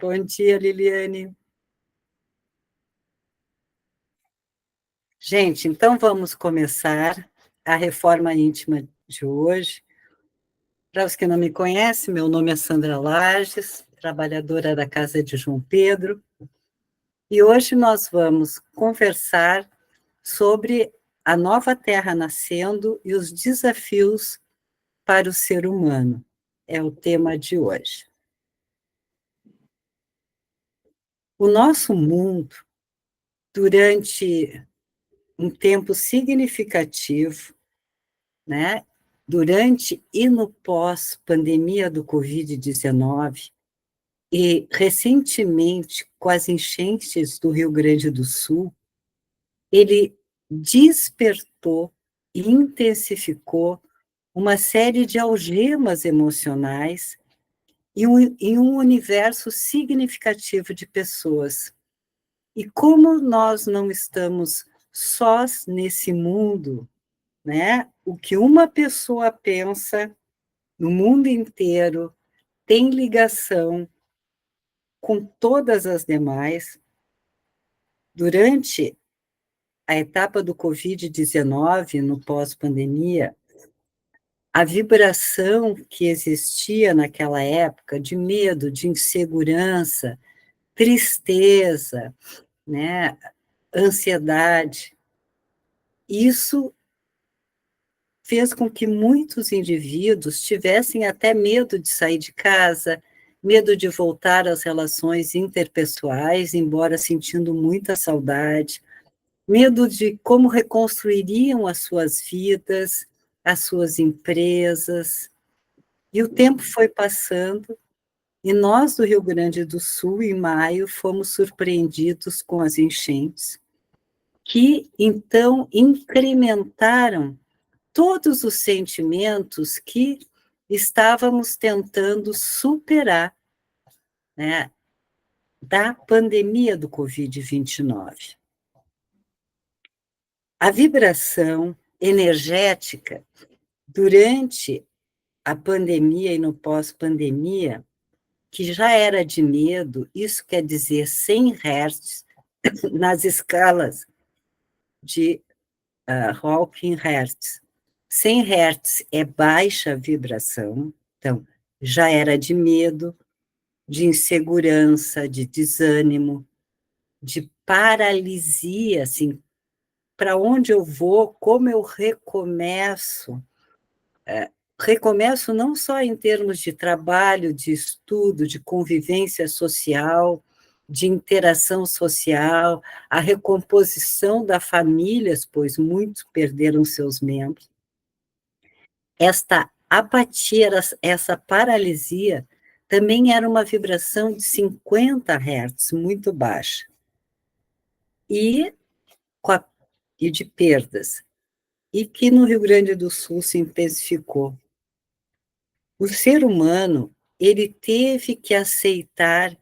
Bom dia, Liliane. Gente, então vamos começar a reforma íntima de hoje. Para os que não me conhecem, meu nome é Sandra Lages, trabalhadora da Casa de João Pedro, e hoje nós vamos conversar sobre a nova Terra nascendo e os desafios para o ser humano. É o tema de hoje. O nosso mundo, durante um tempo significativo, né, durante e no pós-pandemia do Covid-19, e recentemente com as enchentes do Rio Grande do Sul, ele despertou e intensificou uma série de algemas emocionais em um universo significativo de pessoas. E como nós não estamos sós nesse mundo, né? O que uma pessoa pensa no mundo inteiro tem ligação com todas as demais. Durante a etapa do Covid-19, no pós-pandemia, a vibração que existia naquela época de medo, de insegurança, tristeza, né, ansiedade, isso fez com que muitos indivíduos tivessem até medo de sair de casa, medo de voltar às relações interpessoais, embora sentindo muita saudade, medo de como reconstruiriam as suas vidas, as suas empresas. E o tempo foi passando, e nós do Rio Grande do Sul, em maio, fomos surpreendidos com as enchentes, que então incrementaram todos os sentimentos que estávamos tentando superar, né, da pandemia do Covid-19. A vibração energética durante a pandemia e no pós-pandemia, que já era de medo, isso quer dizer 100 Hz, nas escalas de Hawking Hertz. 100 Hz é baixa vibração, então já era de medo, de insegurança, de desânimo, de paralisia, assim, para onde eu vou, como eu recomeço. Recomeço não só em termos de trabalho, de estudo, de convivência social, de interação social, a recomposição das famílias, pois muitos perderam seus membros. Esta apatia, essa paralisia, também era uma vibração de 50 Hz, muito baixa, e, e de perdas, e que no Rio Grande do Sul se intensificou. O ser humano, ele teve que aceitar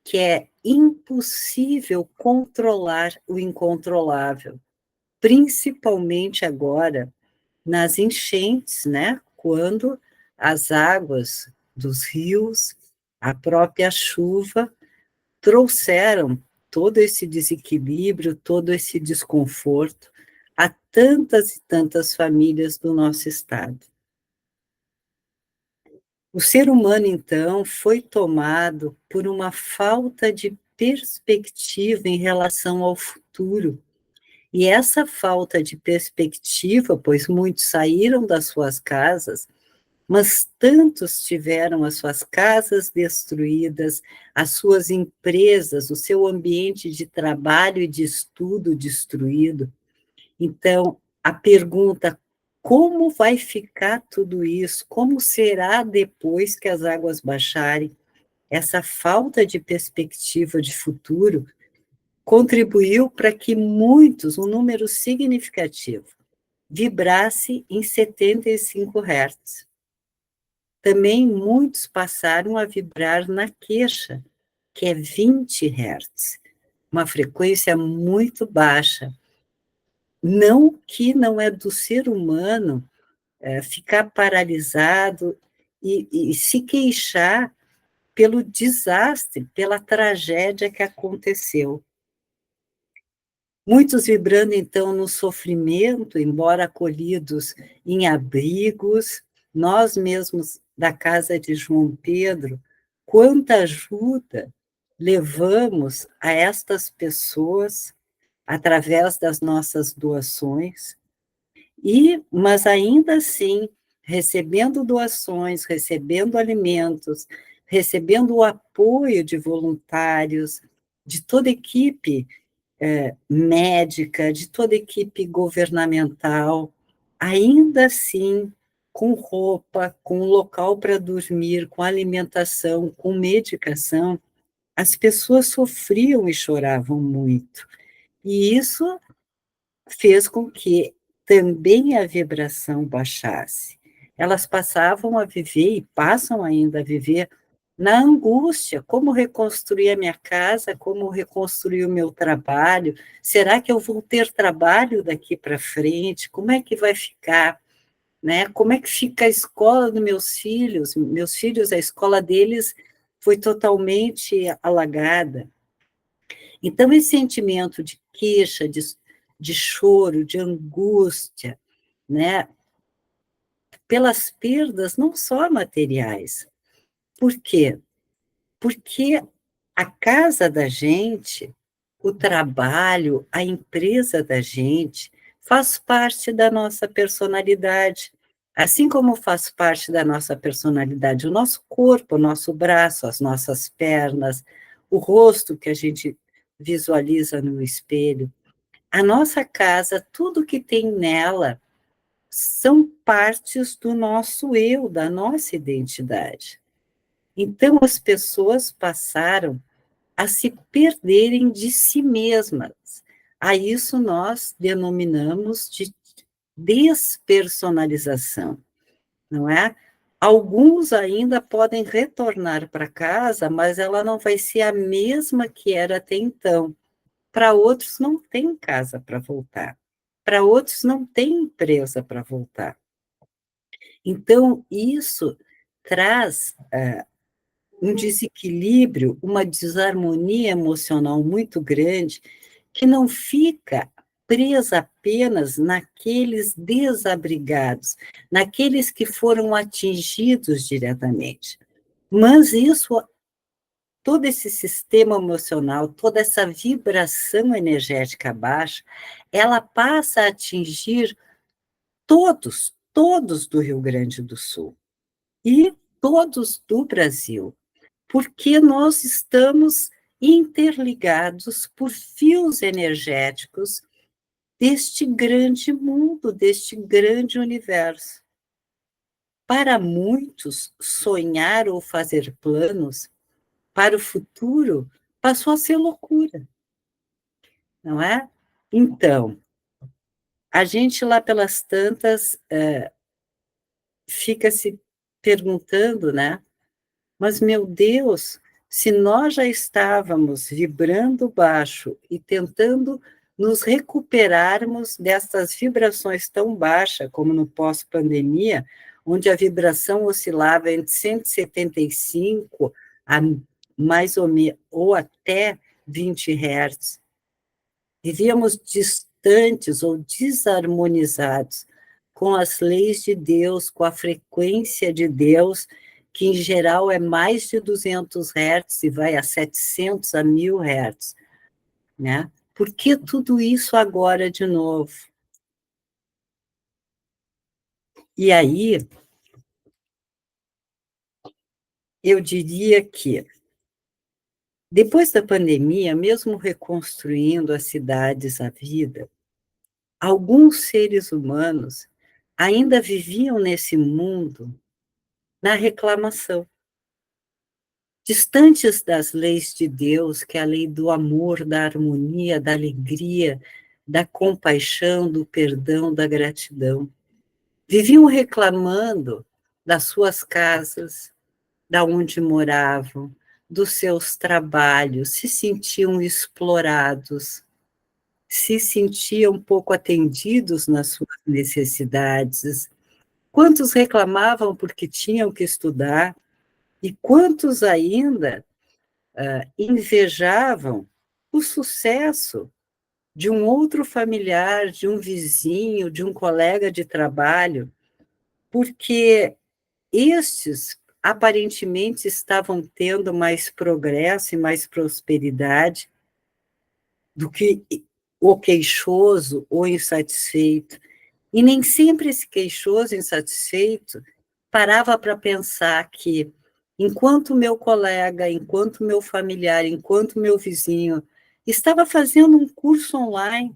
que é impossível controlar o incontrolável, principalmente agora nas enchentes, né? Quando as águas dos rios, a própria chuva, trouxeram todo esse desequilíbrio, todo esse desconforto a tantas e tantas famílias do nosso estado. O ser humano, então, foi tomado por uma falta de perspectiva em relação ao futuro. E essa falta de perspectiva, pois muitos saíram das suas casas, mas tantos tiveram as suas casas destruídas, as suas empresas, o seu ambiente de trabalho e de estudo destruído. Então, a pergunta: como vai ficar tudo isso? Como será depois que as águas baixarem? Essa falta de perspectiva de futuro contribuiu para que muitos, um número significativo, vibrasse em 75 Hz. Também muitos passaram a vibrar na queixa, que é 20 Hz, uma frequência muito baixa. Não que não é do ser humano ficar paralisado e se queixar pelo desastre, pela tragédia que aconteceu. Muitos vibrando, então, no sofrimento, embora acolhidos em abrigos, nós mesmos da casa de João Pedro, quanta ajuda levamos a estas pessoas através das nossas doações, mas ainda assim, recebendo doações, recebendo alimentos, recebendo o apoio de voluntários, de toda a equipe médica, de toda a equipe governamental, ainda assim, com roupa, com local para dormir, com alimentação, com medicação, as pessoas sofriam e choravam muito. E isso fez com que também a vibração baixasse. Elas passavam a viver e passam ainda a viver na angústia, como reconstruir a minha casa, como reconstruir o meu trabalho, será que eu vou ter trabalho daqui para frente, como é que vai ficar, né? Como é que fica a escola dos meus filhos, a escola deles foi totalmente alagada. Então, esse sentimento de queixa, de choro, de angústia, né, pelas perdas não só materiais. Por quê? Porque a casa da gente, o trabalho, a empresa da gente, faz parte da nossa personalidade. Assim como faz parte da nossa personalidade o nosso corpo, o nosso braço, as nossas pernas, o rosto que a gente visualiza no espelho. A nossa casa, tudo que tem nela, são partes do nosso eu, da nossa identidade. Então, as pessoas passaram a se perderem de si mesmas. A isso nós denominamos de despersonalização, não é? Alguns ainda podem retornar para casa, mas ela não vai ser a mesma que era até então. Para outros não tem casa para voltar. Para outros não tem empresa para voltar. Então, isso traz um desequilíbrio, uma desarmonia emocional muito grande, que não fica presa apenas naqueles desabrigados, naqueles que foram atingidos diretamente. Mas isso, todo esse sistema emocional, toda essa vibração energética baixa, ela passa a atingir todos do Rio Grande do Sul e todos do Brasil, porque nós estamos interligados por fios energéticos deste grande mundo, deste grande universo. Para muitos, sonhar ou fazer planos para o futuro passou a ser loucura, não é? Então, a gente lá pelas tantas fica se perguntando, né? Mas, meu Deus, se nós já estávamos vibrando baixo e tentando nos recuperarmos dessas vibrações tão baixas, como no pós-pandemia, onde a vibração oscilava entre 175 a mais ou menos, ou até 20 Hz. Vivíamos distantes ou desarmonizados com as leis de Deus, com a frequência de Deus, que em geral é mais de 200 Hz e vai a 700 a 1000 Hz, né? Por que tudo isso agora de novo? E aí, eu diria que, depois da pandemia, mesmo reconstruindo as cidades à vida, alguns seres humanos ainda viviam nesse mundo na reclamação, distantes das leis de Deus, que é a lei do amor, da harmonia, da alegria, da compaixão, do perdão, da gratidão. Viviam reclamando das suas casas, da onde moravam, dos seus trabalhos, se sentiam explorados, se sentiam pouco atendidos nas suas necessidades. Quantos reclamavam porque tinham que estudar E quantos ainda invejavam o sucesso de um outro familiar, de um vizinho, de um colega de trabalho, porque estes aparentemente estavam tendo mais progresso e mais prosperidade do que o queixoso ou insatisfeito. E nem sempre esse queixoso, insatisfeito, parava para pensar que, enquanto meu colega, enquanto meu familiar, enquanto meu vizinho estava fazendo um curso online,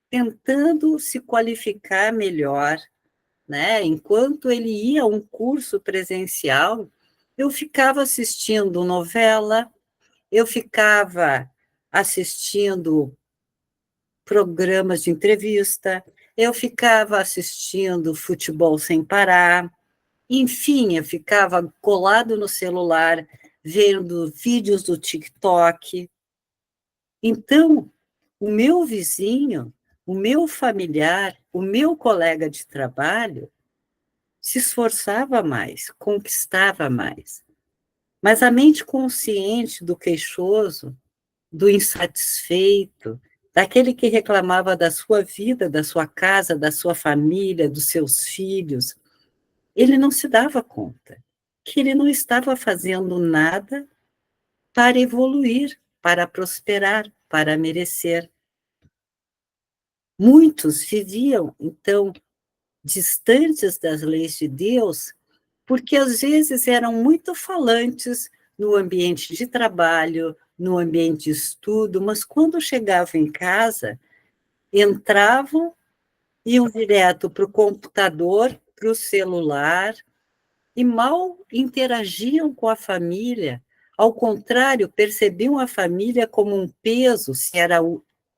tentando se qualificar melhor, né? Enquanto ele ia a um curso presencial, eu ficava assistindo novela, eu ficava assistindo programas de entrevista, eu ficava assistindo futebol sem parar, enfim, eu ficava colado no celular, vendo vídeos do TikTok. Então, o meu vizinho, o meu familiar, o meu colega de trabalho se esforçava mais, conquistava mais. Mas a mente consciente do queixoso, do insatisfeito, daquele que reclamava da sua vida, da sua casa, da sua família, dos seus filhos, ele não se dava conta que ele não estava fazendo nada para evoluir, para prosperar, para merecer. Muitos viviam, então, distantes das leis de Deus, porque às vezes eram muito falantes no ambiente de trabalho, no ambiente de estudo, mas quando chegavam em casa, entravam, iam direto para o computador, para o celular, e mal interagiam com a família. Ao contrário, percebiam a família como um peso, se era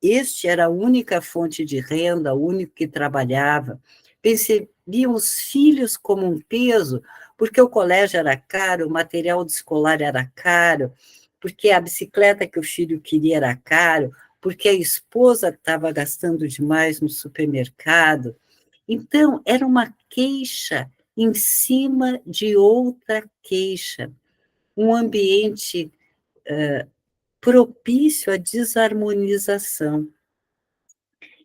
este era a única fonte de renda, o único que trabalhava. Percebiam os filhos como um peso, porque o colégio era caro, o material escolar era caro, porque a bicicleta que o filho queria era caro, porque a esposa estava gastando demais no supermercado. Então, era uma queixa em cima de outra queixa, um ambiente propício à desarmonização.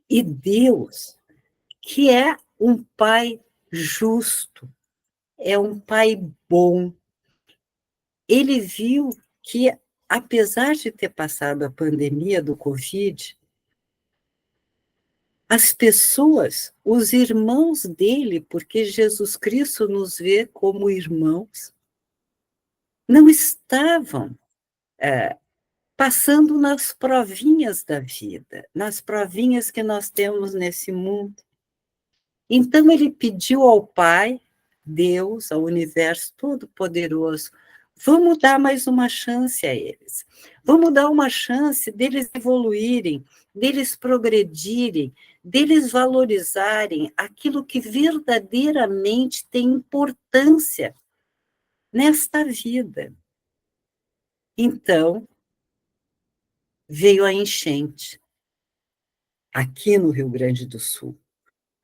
E Deus, que é um pai justo, é um pai bom, ele viu que, apesar de ter passado a pandemia do Covid, as pessoas, os irmãos dele, porque Jesus Cristo nos vê como irmãos, não estavam passando nas provinhas da vida, nas provinhas que nós temos nesse mundo. Então ele pediu ao Pai, Deus, ao universo todo-poderoso, vamos dar mais uma chance a eles. Vamos dar uma chance deles evoluírem, deles progredirem, deles valorizarem aquilo que verdadeiramente tem importância nesta vida. Então, veio a enchente, aqui no Rio Grande do Sul.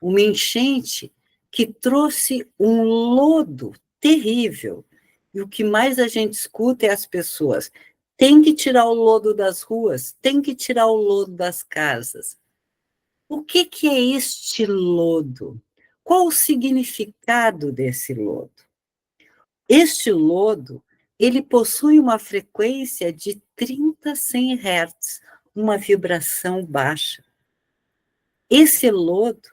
Uma enchente que trouxe um lodo terrível. E o que mais a gente escuta é as pessoas: tem que tirar o lodo das ruas, tem que tirar o lodo das casas. O que é este lodo? Qual o significado desse lodo? Este lodo, ele possui uma frequência de 30 a 100 Hz, uma vibração baixa. Esse lodo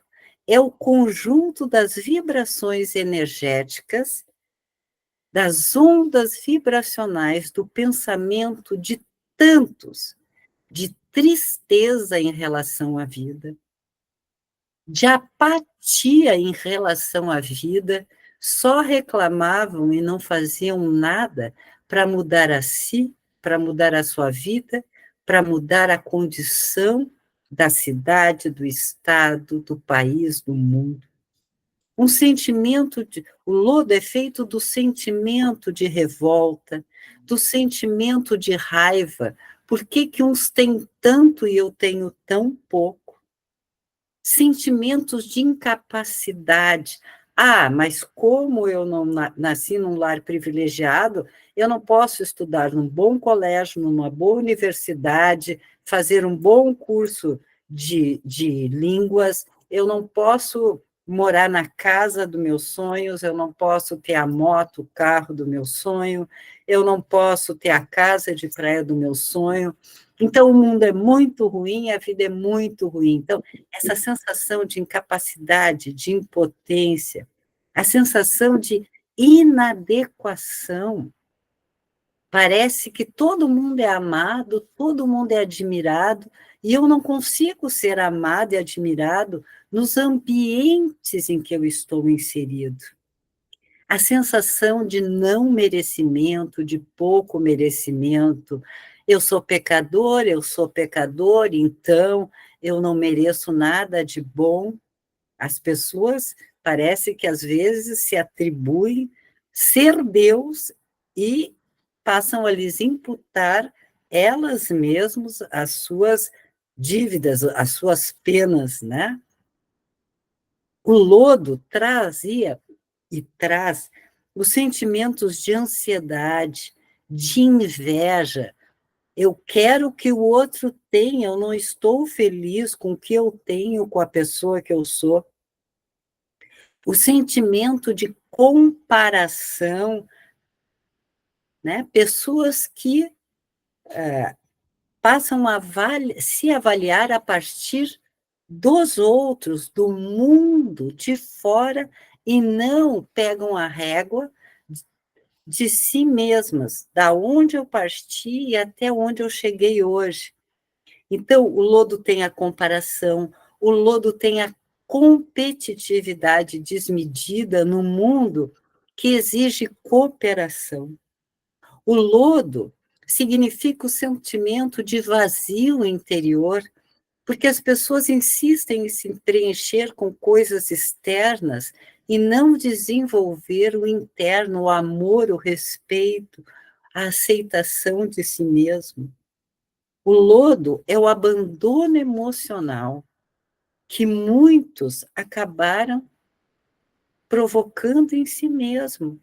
é o conjunto das vibrações energéticas, das ondas vibracionais do pensamento de tantos, de tristeza em relação à vida, de apatia em relação à vida, só reclamavam e não faziam nada para mudar a si, para mudar a sua vida, para mudar a condição da cidade, do estado, do país, do mundo. Um sentimento de. O lodo é feito do sentimento de revolta, do sentimento de raiva. Por que que uns têm tanto e eu tenho tão pouco? Sentimentos de incapacidade, Ah, mas como eu não nasci num lar privilegiado, eu não posso estudar num bom colégio, numa boa universidade, fazer um bom curso de línguas, eu não posso morar na casa dos meus sonhos, eu não posso ter a moto, o carro do meu sonho, eu não posso ter a casa de praia do meu sonho. Então, o mundo é muito ruim, a vida é muito ruim. Então, essa sensação de incapacidade, de impotência, a sensação de inadequação. Parece que todo mundo é amado, todo mundo é admirado, e eu não consigo ser amado e admirado nos ambientes em que eu estou inserido. A sensação de não merecimento, de pouco merecimento. Eu sou pecador, então eu não mereço nada de bom. As pessoas parece que às vezes se atribuem ser Deus e passam a lhes imputar elas mesmas as suas dívidas, as suas penas, né? O lodo trazia e traz os sentimentos de ansiedade, de inveja. Eu quero que o outro tenha, eu não estou feliz com o que eu tenho, com a pessoa que eu sou. O sentimento de comparação, né? Pessoas que passam a se avaliar a partir dos outros, do mundo de fora, e não pegam a régua de si mesmas, da onde eu parti e até onde eu cheguei hoje. Então, o lodo tem a comparação, o lodo tem a competitividade desmedida no mundo que exige cooperação. O lodo significa o sentimento de vazio interior, porque as pessoas insistem em se preencher com coisas externas e não desenvolver o interno, o amor, o respeito, a aceitação de si mesmo. O lodo é o abandono emocional que muitos acabaram provocando em si mesmo,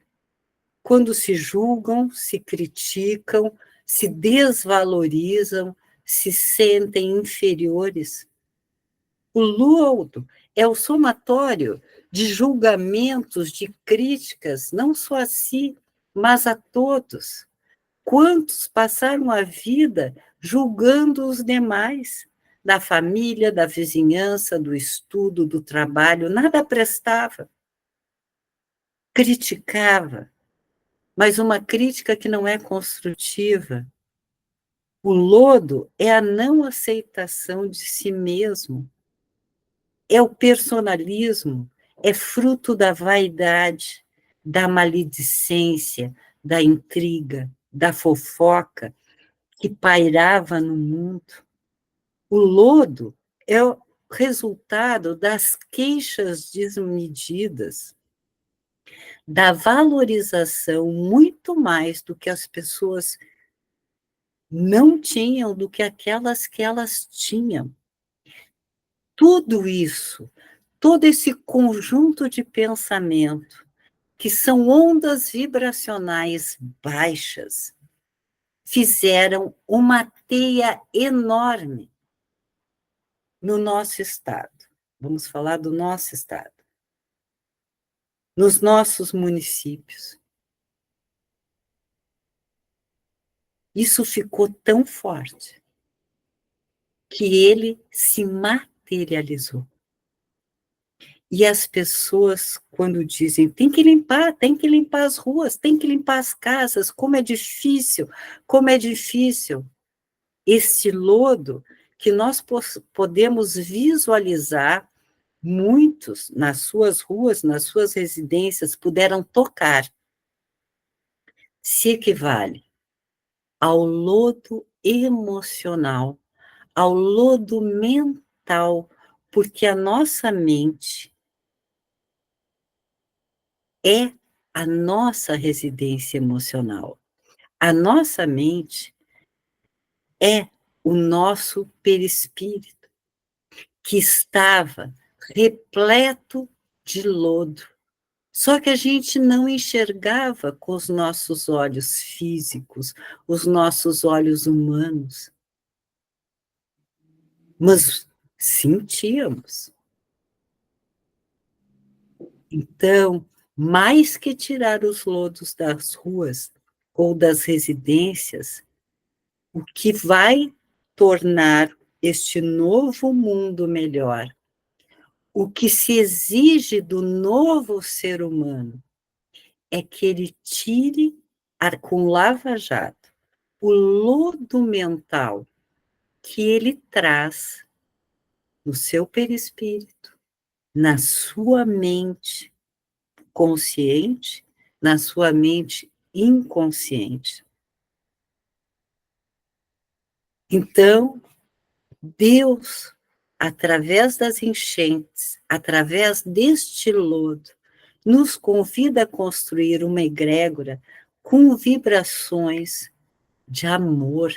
quando se julgam, se criticam, se desvalorizam, se sentem inferiores. O lodo é o somatório de julgamentos, de críticas, não só a si, mas a todos. Quantos passaram a vida julgando os demais, da família, da vizinhança, do estudo, do trabalho, nada prestava. Criticava, mas uma crítica que não é construtiva. O lodo é a não aceitação de si mesmo, é o personalismo, é fruto da vaidade, da maledicência, da intriga, da fofoca que pairava no mundo. O lodo é o resultado das queixas desmedidas, da valorização muito mais do que as pessoas não tinham do que aquelas que elas tinham. Tudo isso, todo esse conjunto de pensamento, que são ondas vibracionais baixas, fizeram uma teia enorme no nosso estado. Vamos falar do nosso estado. Nos nossos municípios. Isso ficou tão forte que ele se materializou. E as pessoas, quando dizem, tem que limpar as ruas, tem que limpar as casas, como é difícil, como é difícil. Este lodo que nós podemos visualizar, muitos nas suas ruas, nas suas residências, puderam tocar, se equivale ao lodo emocional, ao lodo mental, porque a nossa mente é a nossa residência emocional. A nossa mente é o nosso perispírito, que estava repleto de lodo. Só que a gente não enxergava com os nossos olhos físicos, os nossos olhos humanos, mas sentíamos. Então, mais que tirar os lodos das ruas ou das residências, o que vai tornar este novo mundo melhor, o que se exige do novo ser humano, é que ele tire, com lava-jato, o lodo mental que ele traz no seu perispírito, na sua mente consciente, na sua mente inconsciente. Então, Deus, através das enchentes, através deste lodo, nos convida a construir uma egrégora com vibrações de amor,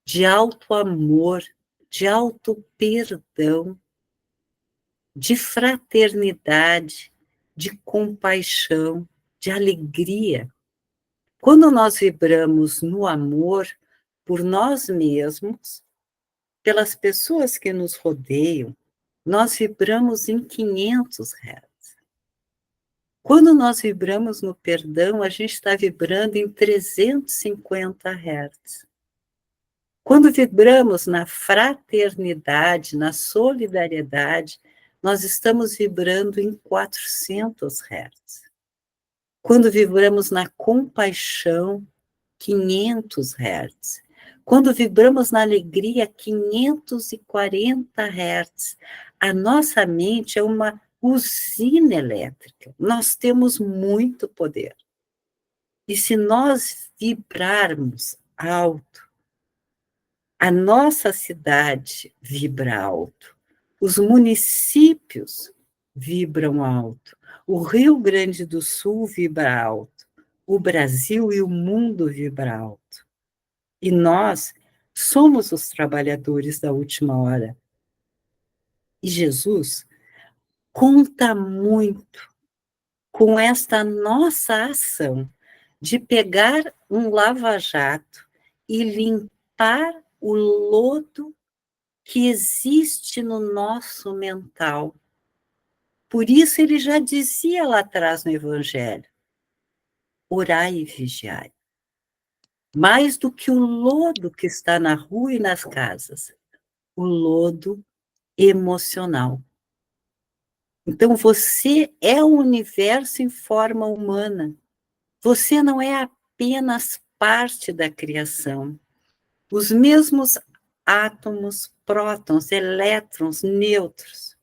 de alto amor, de alto perdão, de fraternidade, de compaixão, de alegria. Quando nós vibramos no amor por nós mesmos, pelas pessoas que nos rodeiam, nós vibramos em 500 Hz. Quando nós vibramos no perdão, a gente está vibrando em 350 Hz. Quando vibramos na fraternidade, na solidariedade, nós estamos vibrando em 400 Hz. Quando vibramos na compaixão, 500 Hz. Quando vibramos na alegria, 540 Hz. A nossa mente é uma usina elétrica. Nós temos muito poder. E se nós vibrarmos alto, a nossa cidade vibra alto, os municípios vibram alto, o Rio Grande do Sul vibra alto, o Brasil e o mundo vibram alto. E nós somos os trabalhadores da última hora. E Jesus conta muito com esta nossa ação de pegar um lava-jato e limpar o lodo que existe no nosso mental. Por isso ele já dizia lá atrás no Evangelho: orai e vigiai. Mais do que o lodo que está na rua e nas casas, o lodo emocional. Então você é o universo em forma humana. Você não é apenas parte da criação. Os mesmos átomos, prótons, elétrons, nêutrons,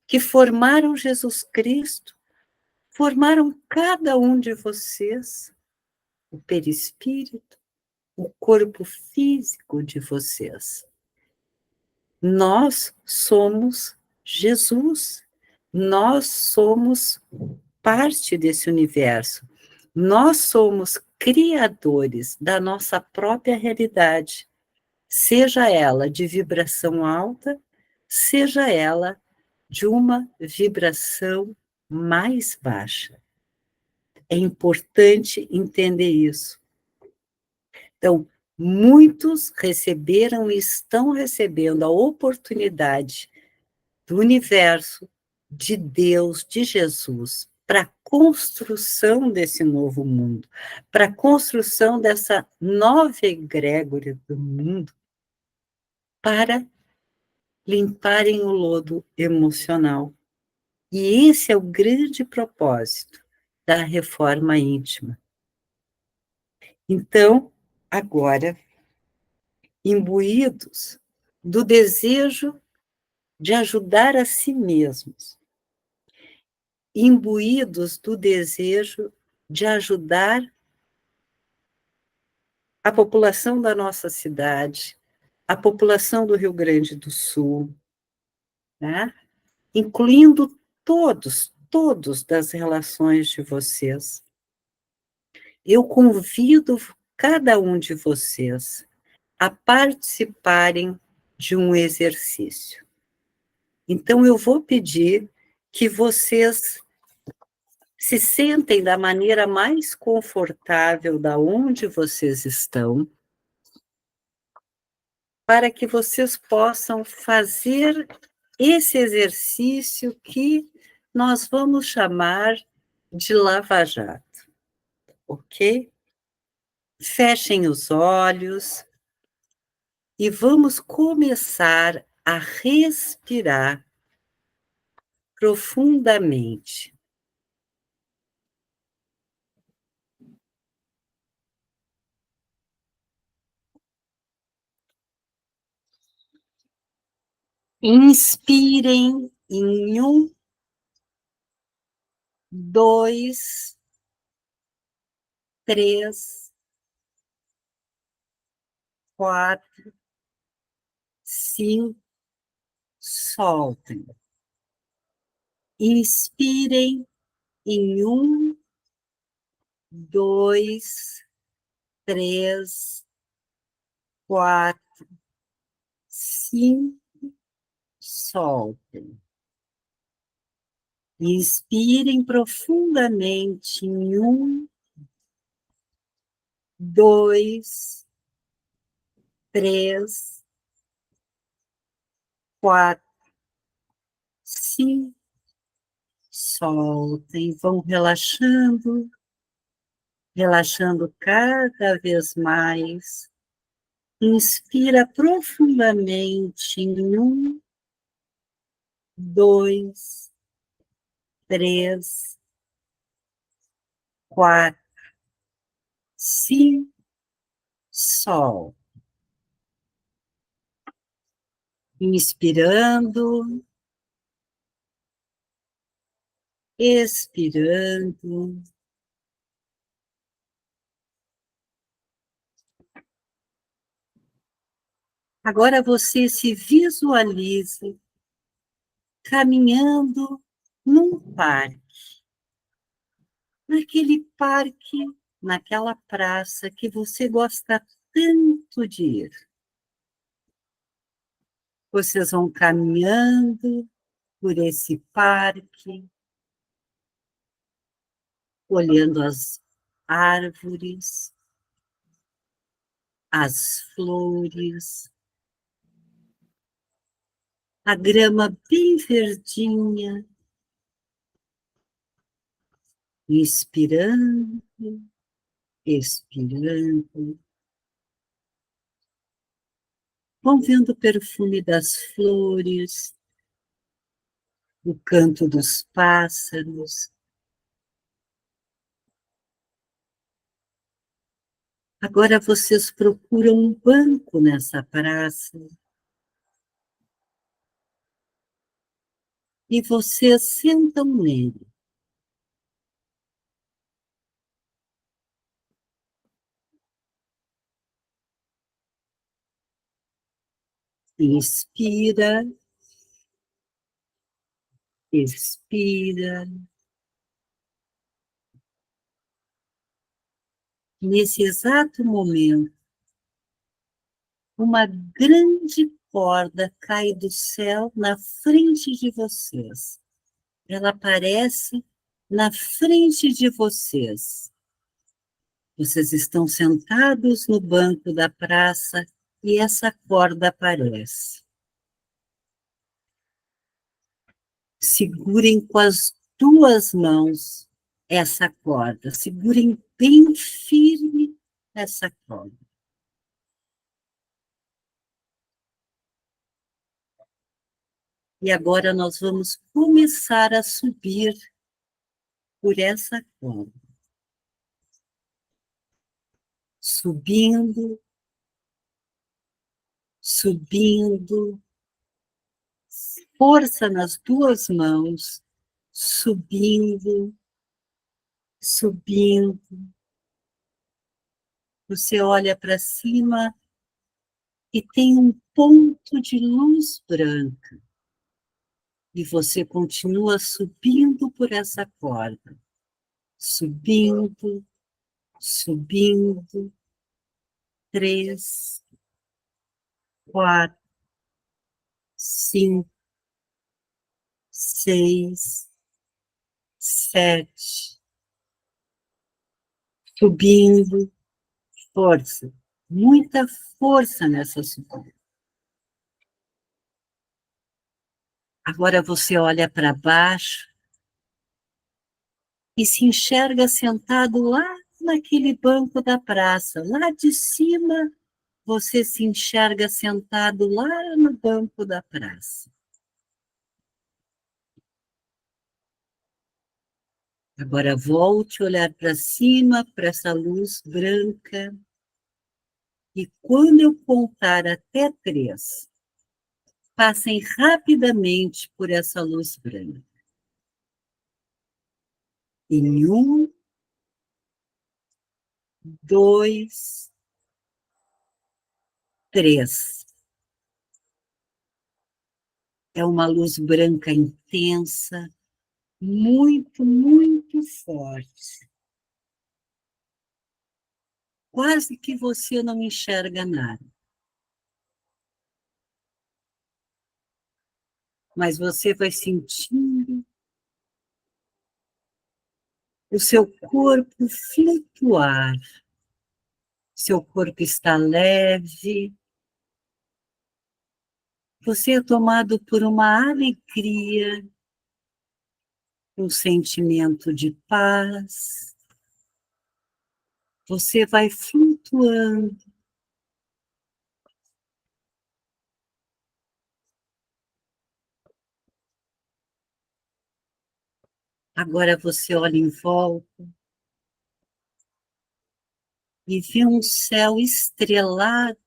que formaram Jesus Cristo, formaram cada um de vocês, o perispírito, o corpo físico de vocês. Nós somos Jesus, nós somos parte desse universo, nós somos criadores da nossa própria realidade, seja ela de vibração alta, seja ela de uma vibração mais baixa. É importante entender isso. Então, muitos receberam e estão recebendo a oportunidade do universo, de Deus, de Jesus, para a construção desse novo mundo, para a construção dessa nova egrégora do mundo, para limparem o lodo emocional. E esse é o grande propósito da reforma íntima. Então, agora, imbuídos do desejo de ajudar a si mesmos, imbuídos do desejo de ajudar a população da nossa cidade, a população do Rio Grande do Sul, né? Incluindo todos das relações de vocês. Eu convido cada um de vocês a participarem de um exercício. Então, eu vou pedir que vocês Se sentem da maneira mais confortável da onde vocês estão, para que vocês possam fazer esse exercício que nós vamos chamar de lava-jato, ok? Fechem os olhos e vamos começar a respirar profundamente. Inspirem em 2, 3, 4, 5, soltem. Inspirem em 2, 3, 4, 5, soltem. Inspirem profundamente em 2, 3, 4, 5, soltem. Vão relaxando, relaxando cada vez mais. Inspira profundamente em 2, 3, 4, 5, sol. Inspirando, expirando. Agora você se visualize caminhando num parque, naquele parque, naquela praça que você gosta tanto de ir. Vocês vão caminhando por esse parque, olhando as árvores, as flores, a grama bem verdinha, inspirando, expirando. Vão vendo o perfume das flores, o canto dos pássaros. Agora vocês procuram um banco nessa praça e vocês sentam nele. Inspira, expira. Nesse exato momento, uma grande corda cai do céu na frente de vocês. Ela aparece na frente de vocês. Vocês estão sentados no banco da praça e essa corda aparece. Segurem com as 2 mãos essa corda, segurem bem firme essa corda. E agora nós vamos começar a subir por essa corda. Subindo, subindo, força nas 2 mãos, subindo, subindo. Você olha para cima e tem um ponto de luz branca. E você continua subindo por essa corda. Subindo, subindo. 3, 4, 5, 6, 7, subindo, força, muita força nessa subida. Agora você olha para baixo e se enxerga sentado lá naquele banco da praça. Lá de cima, você se enxerga sentado lá no banco da praça. Agora volte a olhar para cima, para essa luz branca. E quando eu contar até 3, passem rapidamente por essa luz branca. Em 1, 2, 3. É uma luz branca intensa, muito, muito forte. Quase que você não enxerga nada. Mas você vai sentindo o seu corpo flutuar. Seu corpo está leve. Você é tomado por uma alegria, um sentimento de paz. Você vai flutuando. Agora você olha em volta e vê um céu estrelado,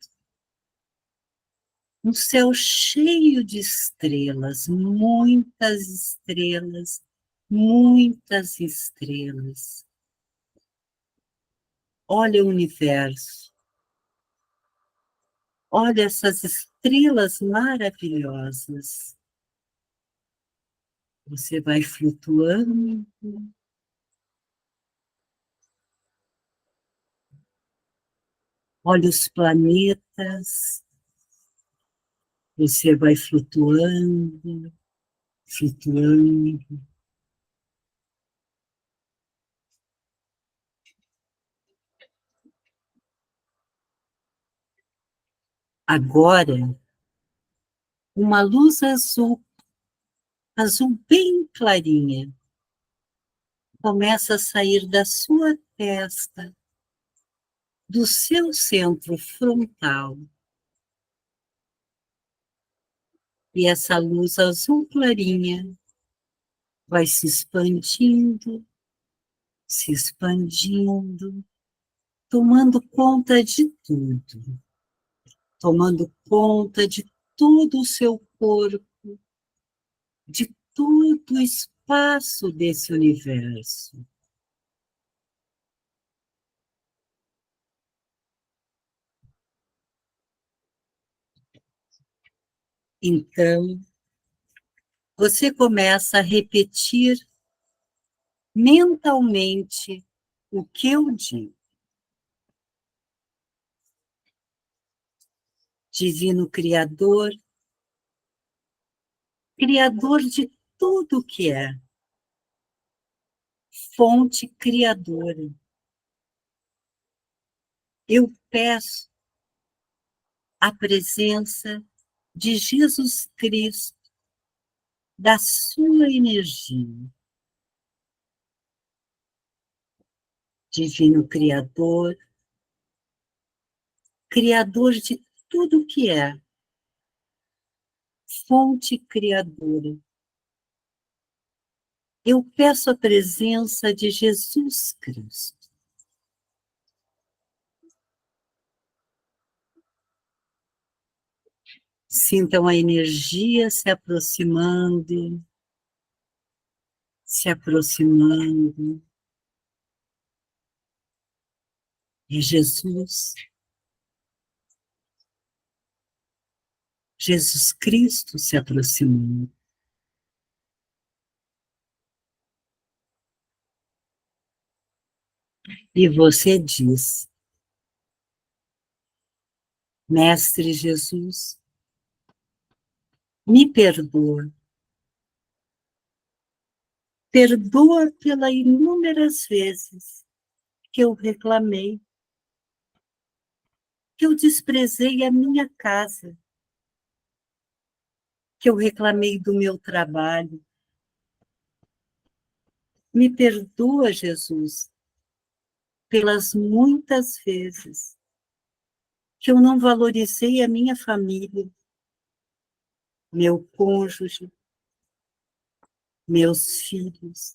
um céu cheio de estrelas, muitas estrelas, muitas estrelas. Olha o universo, olha essas estrelas maravilhosas. Você vai flutuando. Olha os planetas. Você vai flutuando, flutuando. Agora, uma luz azul, azul bem clarinha, começa a sair da sua testa, do seu centro frontal. E essa luz azul clarinha vai se expandindo, tomando conta de tudo, tomando conta de todo o seu corpo, de todo o espaço desse universo. Então, você começa a repetir mentalmente o que eu digo. Divino Criador, Criador de tudo que é, fonte criadora. Eu peço a presença de Jesus Cristo, da sua energia. Divino Criador, Criador de tudo que é, fonte criadora. Eu peço a presença de Jesus Cristo. Sintam a energia se aproximando, se aproximando. E Jesus Cristo se aproximando. E você diz: Mestre Jesus, me perdoa. Perdoa pelas inúmeras vezes que eu reclamei, que eu desprezei a minha casa, que eu reclamei do meu trabalho. Me perdoa, Jesus, pelas muitas vezes que eu não valorizei a minha família, meu cônjuge, meus filhos.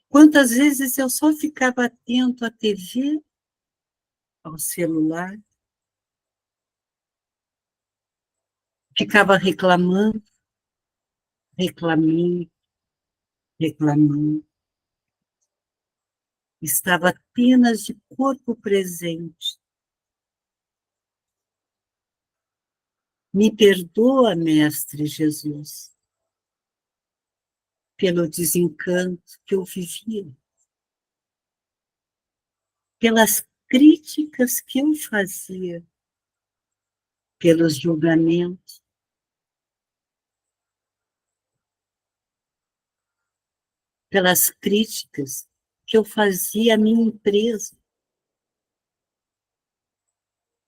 Quantas vezes eu só ficava atento à TV, ao celular, ficava reclamando, reclamando, reclamando. Estava apenas de corpo presente. Me perdoa, Mestre Jesus, pelo desencanto que eu vivia, pelas críticas que eu fazia, pelos julgamentos, pelas críticas que eu fazia à minha empresa,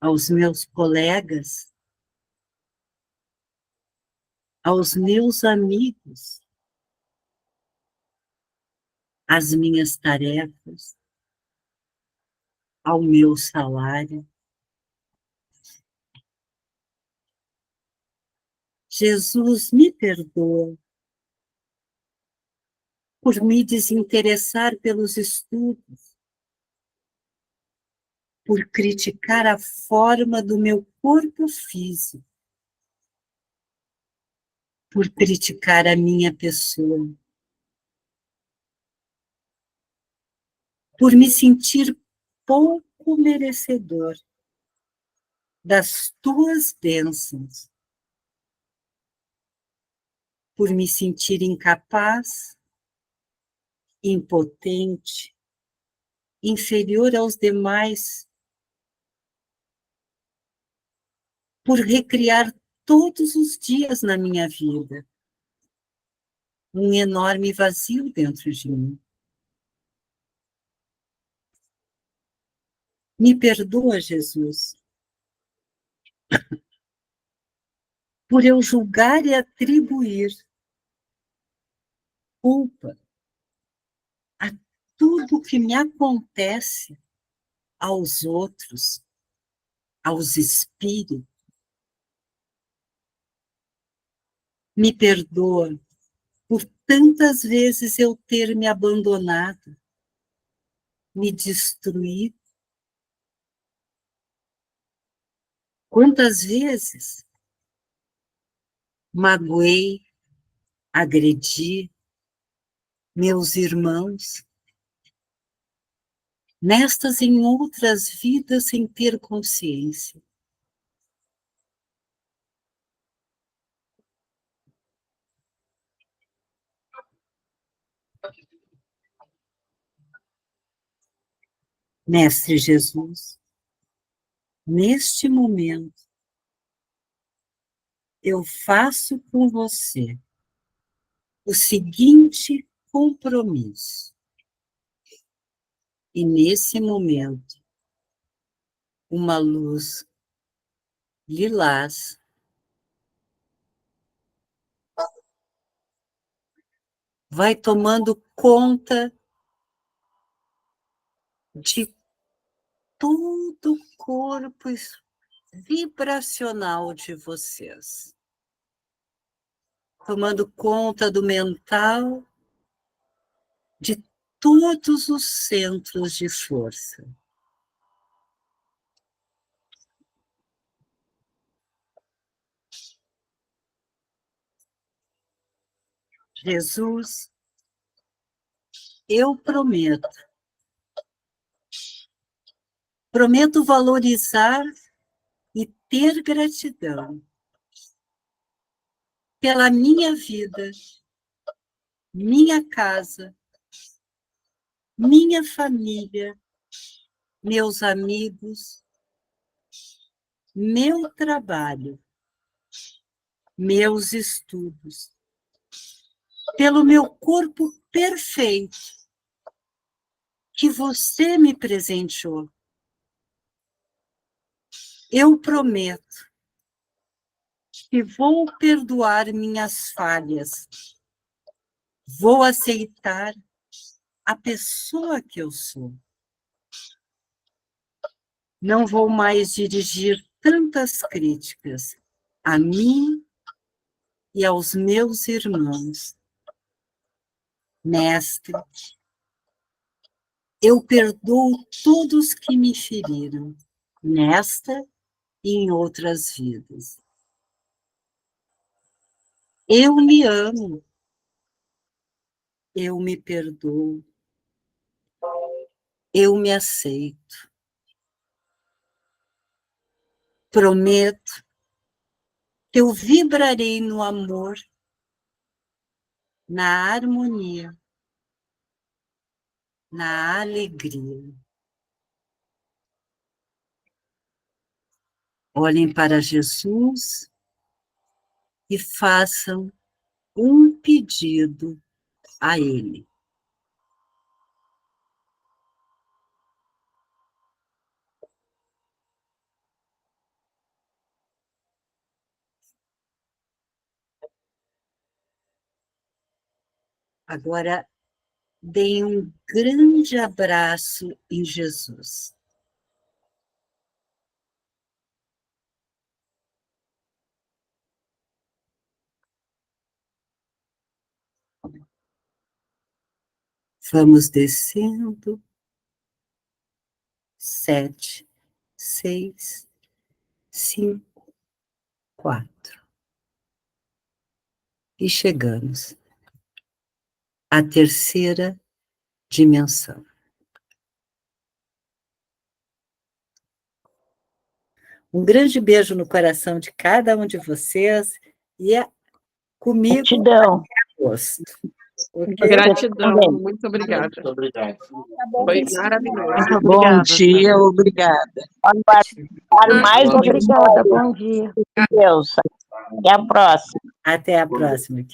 aos meus colegas, aos meus amigos, às minhas tarefas, ao meu salário. Jesus, me perdoa por me desinteressar pelos estudos, por criticar a forma do meu corpo físico, por criticar a minha pessoa, por me sentir pouco merecedor das tuas bênçãos, por me sentir incapaz, impotente, inferior aos demais, por recriar todos os dias na minha vida um enorme vazio dentro de mim. Me perdoa, Jesus, por eu julgar e atribuir culpa a tudo que me acontece aos outros, aos espíritos. Me perdoa por tantas vezes eu ter me abandonado, me destruído. Quantas vezes magoei, agredi meus irmãos, nestas e em outras vidas sem ter consciência. Mestre Jesus, neste momento, eu faço com você o seguinte compromisso. E nesse momento, uma luz lilás vai tomando conta de todo o corpo vibracional de vocês, tomando conta do mental, de todos os centros de força. Jesus, eu prometo valorizar e ter gratidão pela minha vida, minha casa, minha família, meus amigos, meu trabalho, meus estudos, pelo meu corpo perfeito, que você me presenteou. Eu prometo que vou perdoar minhas falhas, vou aceitar a pessoa que eu sou. Não vou mais dirigir tantas críticas a mim e aos meus irmãos. Mestre, eu perdoo todos que me feriram, nesta e em outras vidas. Eu me amo, eu me perdoo, eu me aceito. Prometo que eu vibrarei no amor, na harmonia, na alegria. Olhem para Jesus e façam um pedido a Ele. Agora, deem um grande abraço em Jesus. Vamos descendo. 7, 6, 5, 4. E chegamos à terceira dimensão. Um grande beijo no coração de cada um de vocês e comigo Gratidão. até agosto. Okay? Gratidão, muito obrigada. Muito obrigado. Foi maravilhoso. Muito obrigada. Bom dia, obrigada. Mais obrigada, bom dia. Deus. Até a próxima. Até a próxima.